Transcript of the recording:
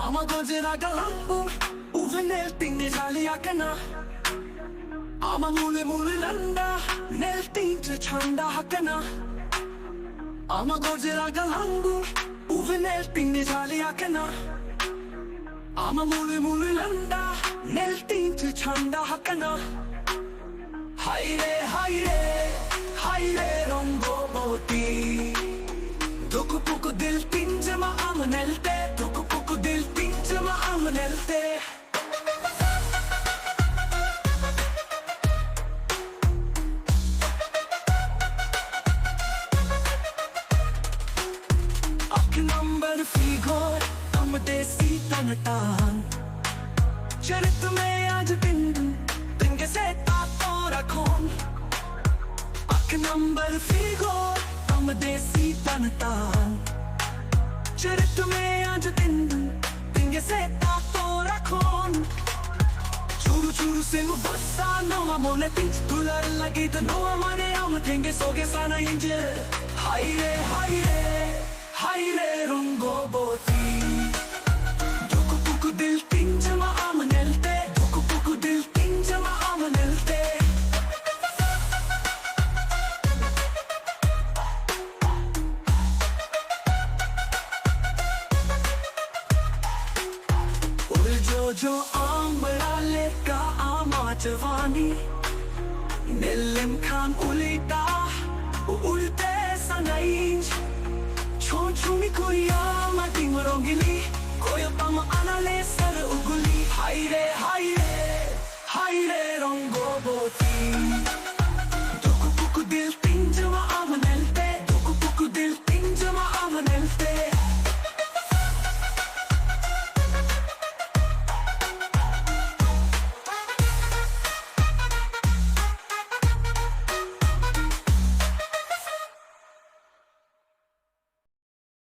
Ama gözler galambu Uvenel tinne jali akana Ama mule mule landa Nel tinne chanda hakana Ama gözler galambu Uvenel tinne jali akana Ama mule mule landa Nel tinne chanda hakana Hayre hayre Hayre rongo moti Duku puku dil tinjama amanelte Duku puku dil tinjama amanelte Ak number figure Tam desi tanatan Charit mein aaj din Din ke se tato rakhon Ak number figure Tam desi tanatan Charit mein aaj din Din ke se tato rakhon Churu churu se mu bassa Noa mole pinch Tular lagi to noa mane Am thenge soge sana inje Hayre hayre Hayre rongo boti Duku puku dil tinjama amanelte Duku puku dil tinjama amanelte Ul jo ambra leka ama jawani Nilim khan ulita Ulte sanainj Chonchumi kuyama tingorongili Koyo pama anale sar uguli Hayre hayre Hayre rongo boti Duku puku dil